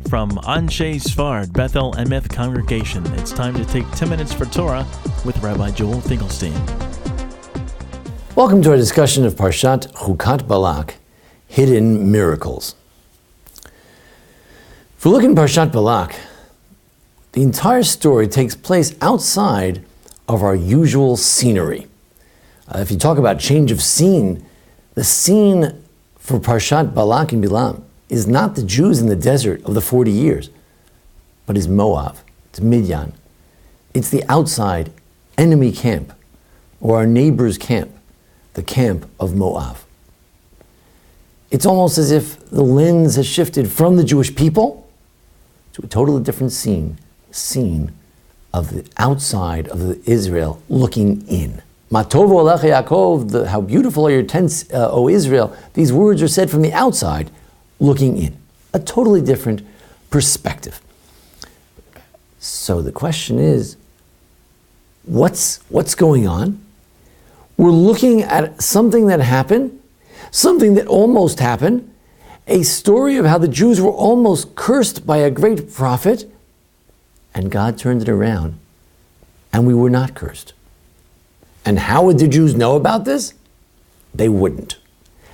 from Anshe Sfard Bethel Emeth Congregation. It's time to take 10 minutes for Torah with Rabbi Joel Finkelstein. Welcome to our discussion of Parshat Chukat-Balak, Hidden Miracles. If we look in Parshat Balak, the entire story takes place outside of our usual scenery. If you talk about change of scene, the scene for Parshat Balak and Bilam is not the Jews in the desert of the 40 years, but is Moab, it's Midian. It's the outside enemy camp, or our neighbor's camp, the camp of Moab. It's almost as if the lens has shifted from the Jewish people to a totally different scene of the outside of the Israel looking in. Matovo Alecha Yaakov, how beautiful are your tents, O Israel. These words are said from the outside, looking in. A totally different perspective. So the question is, what's going on? We're looking at something that happened, something that almost happened, a story of how the Jews were almost cursed by a great prophet, and God turned it around, and we were not cursed. And how would the Jews know about this? They wouldn't.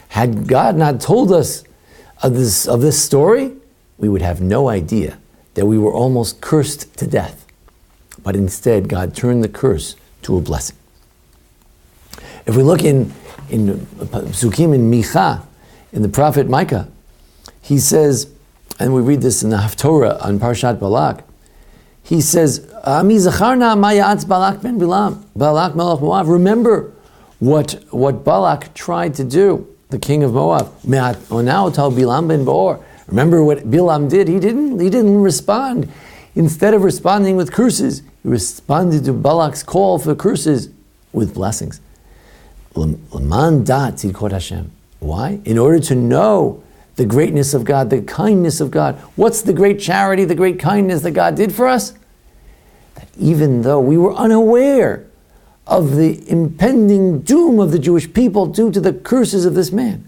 Had God not told us of this story, we would have no idea that we were almost cursed to death. But instead, God turned the curse to a blessing. If we look in Psukim in Micha, in the prophet Micah, he says, and we read this in the Haftorah on Parshat Balak, he says, Ami zacharna ma ya'atz Balak ben Bilam, Balak melech Moab. Remember what Balak tried to do, the king of Moab. Now tell Bilam ben Beor. Remember what Bilam did? He didn't respond. Instead of responding with curses, he responded to Balak's call for curses with blessings. L'man dat tzidkot Hashem. Why? In order to know the greatness of God, the kindness of God. What's the great charity, the great kindness that God did for us? That even though we were unaware of the impending doom of the Jewish people due to the curses of this man,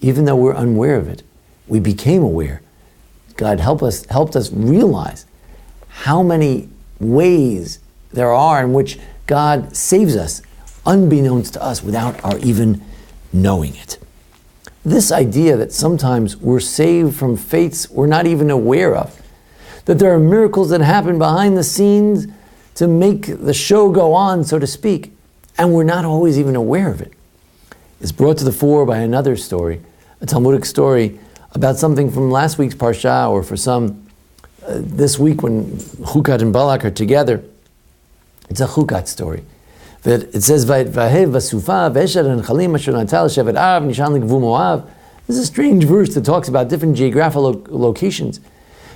even though we're unaware of it, we became aware. God helped us realize how many ways there are in which God saves us, unbeknownst to us, without our even knowing it. This idea that sometimes we're saved from fates we're not even aware of, that there are miracles that happen behind the scenes to make the show go on, so to speak, and we're not always even aware of it, is brought to the fore by another story, a Talmudic story about something from last week's Parsha, or for some this week when Chukat and Balak are together. It's a Chukat story. That it says, this is a strange verse that talks about different geographical locations.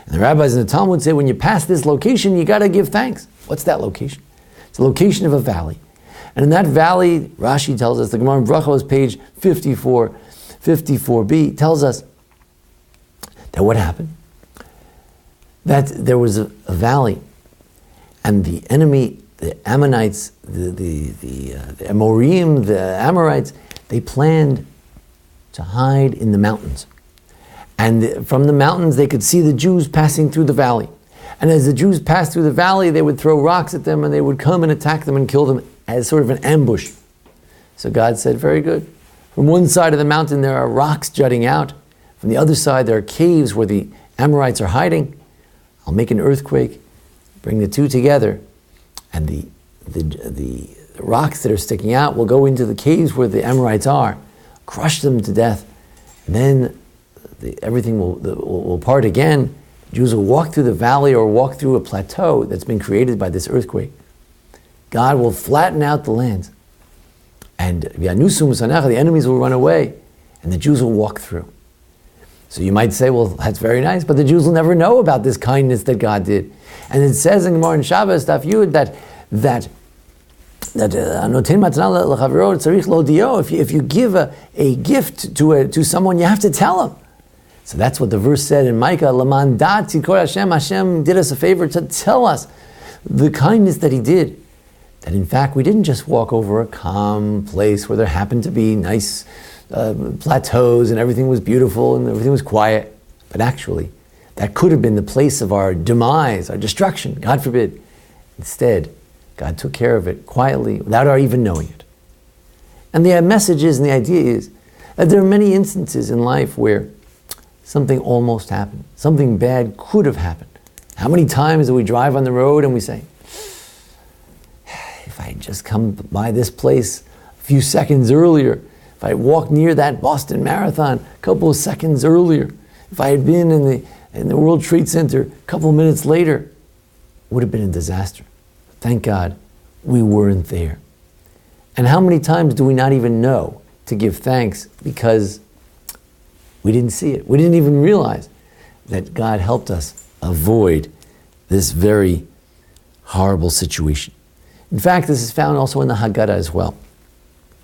And the rabbis in the Talmud say, when you pass this location, you got to give thanks. What's that location? It's the location of a valley. And in that valley, Rashi tells us, the Gemara in Brachos, page 54b, tells us that what happened? That there was a valley, and the enemy, the Ammonites, the Amorim, the Amorites, they planned to hide in the mountains. And from the mountains, they could see the Jews passing through the valley. And as the Jews passed through the valley, they would throw rocks at them, and they would come and attack them and kill them as sort of an ambush. So God said, very good. From one side of the mountain, there are rocks jutting out. From the other side, there are caves where the Amorites are hiding. I'll make an earthquake, bring the two together, and the rocks that are sticking out will go into the caves where the Amorites are, crush them to death, and then everything will part again. Jews will walk through the valley or walk through a plateau that's been created by this earthquake. God will flatten out the lands, and the enemies will run away, and the Jews will walk through. So you might say, well, that's very nice, but the Jews will never know about this kindness that God did. And it says in Gemara in Shabbos, Daf Yud, that if you give a gift to someone, you have to tell them. So that's what the verse said in Micah, Laman dat tzidkot Hashem. Hashem did us a favor to tell us the kindness that He did. That in fact, we didn't just walk over a calm place where there happened to be nice plateaus and everything was beautiful and everything was quiet, but actually, that could have been the place of our demise, our destruction, God forbid. Instead, God took care of it quietly without our even knowing it. And the message is, and the idea is, that there are many instances in life where something almost happened. Something bad could have happened. How many times do we drive on the road and we say, if I had just come by this place a few seconds earlier, if I had walked near that Boston Marathon a couple of seconds earlier, if I had been in the World Trade Center a couple of minutes later, it would have been a disaster. Thank God we weren't there. And how many times do we not even know to give thanks because we didn't see it? We didn't even realize that God helped us avoid this very horrible situation. In fact, this is found also in the Haggadah as well.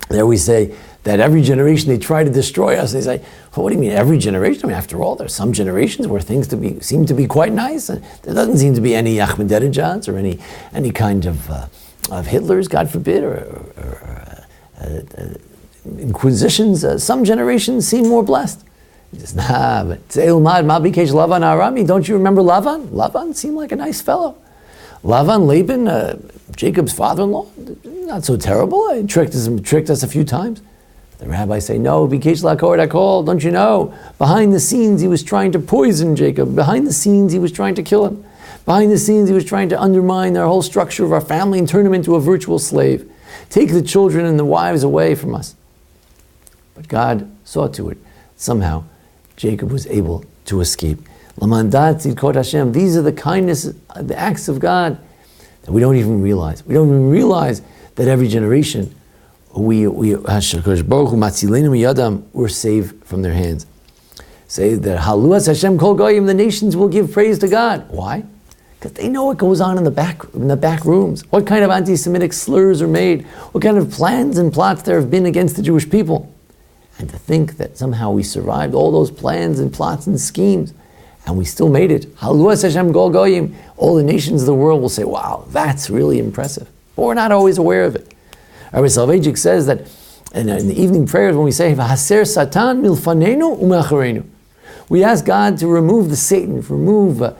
There we say that every generation they try to destroy us. They say, well, what do you mean every generation? I mean, after all, there's some generations where things seem to be quite nice, and there doesn't seem to be any Ahmadinejads or any kind of Hitlers, God forbid, or Inquisitions. Some generations seem more blessed. He says, nah, but Lavan Arami, don't you remember Lavan? Lavan seemed like a nice fellow. Laban, Jacob's father-in-law, not so terrible. He tricked us a few times. The rabbis say, no, Bikesh Lakor Dakol, don't you know? Behind the scenes, he was trying to poison Jacob. Behind the scenes, he was trying to kill him. Behind the scenes, he was trying to undermine our whole structure of our family and turn him into a virtual slave. Take the children and the wives away from us. But God saw to it. Somehow, Jacob was able to escape. Lamandat Tzidkot Hashem. These are the kindness, the acts of God that we don't even realize. We don't even realize that every generation we're saved from their hands. Say that Haluas Hashem Kol Goyim, the nations will give praise to God. Why? Because they know what goes on in the back rooms. What kind of anti-Semitic slurs are made? What kind of plans and plots there have been against the Jewish people? And to think that somehow we survived all those plans and plots and schemes, and we still made it. Haluas Hashem Kol Goyim. All the nations of the world will say, wow, that's really impressive. But we're not always aware of it. Rabbi Soloveitchik says that in the evening prayers, when we say, V'haser Satan milfanenu u'me'acharenu, we ask God to remove the Satan, remove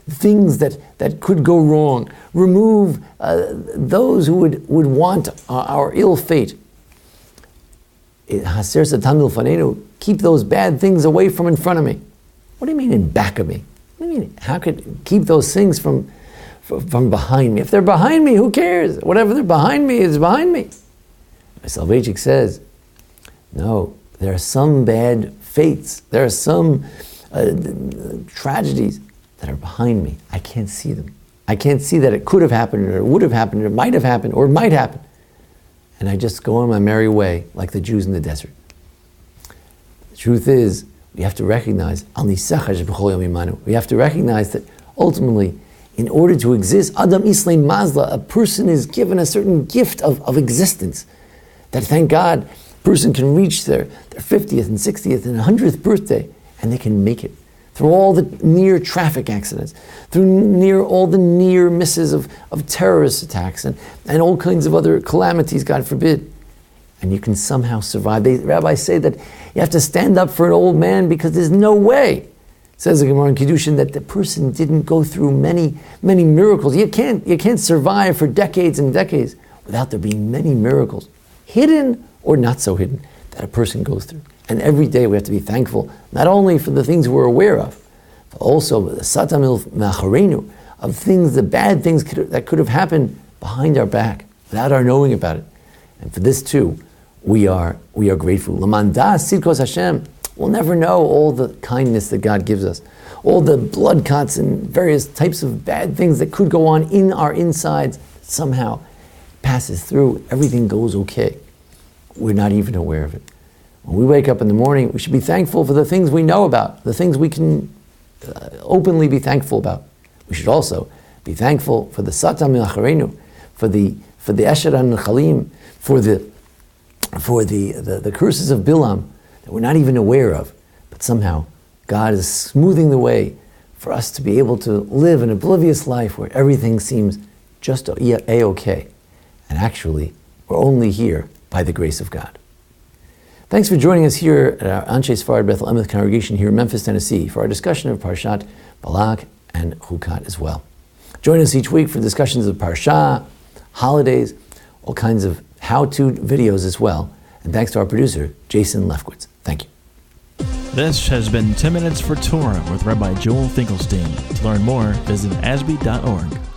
things that could go wrong, remove those who would want our ill fate. Haser Satan milfanenu, keep those bad things away from in front of me. What do you mean in back of me? What do you mean? How could keep those things from behind me? If they're behind me, who cares? Whatever they're behind me is behind me. Soloveitchik says, no, there are some bad fates. There are some tragedies that are behind me. I can't see them. I can't see that it could have happened, or it would have happened, or it might have happened, or it might happen. And I just go on my merry way, like the Jews in the desert. The truth is, we have to recognize, we have to recognize that ultimately, in order to exist, Adam Islein Mazla, a person is given a certain gift of existence. That, thank God, a person can reach their 50th and 60th and 100th birthday, and they can make it. Through all the near traffic accidents, through all the near misses of terrorist attacks and all kinds of other calamities, God forbid. And you can somehow survive. The rabbis say that you have to stand up for an old man because there's no way, says the Gemara in Kiddushin, that the person didn't go through many, many miracles. You can't survive for decades and decades without there being many miracles, hidden or not so hidden, that a person goes through. And every day we have to be thankful, not only for the things we're aware of, but also the satamil macharenu, of things, the bad things that could have happened behind our back, without our knowing about it. And for this too, we are grateful. Lamandas sidkos Hashem. We'll never know all the kindness that God gives us, all the blood cuts and various types of bad things that could go on in our insides. Somehow passes through. Everything goes okay. We're not even aware of it. When we wake up in the morning, we should be thankful for the things we know about, the things we can openly be thankful about. We should also be thankful for the Satam Milacharenu, for the Esher HaNechalim, for the curses of Bilam that we're not even aware of. But somehow God is smoothing the way for us to be able to live an oblivious life where everything seems just a-okay. And actually, we're only here by the grace of God. Thanks for joining us here at our Anshe Sfard Bethel Emeth congregation here in Memphis, Tennessee, for our discussion of Parshat Balak and Chukat as well. Join us each week for discussions of Parsha, holidays, all kinds of how-to videos as well. And thanks to our producer, Jason Lefkowitz. Thank you. This has been 10 Minutes for Torah with Rabbi Joel Finkelstein. To learn more, visit ASBEE.org.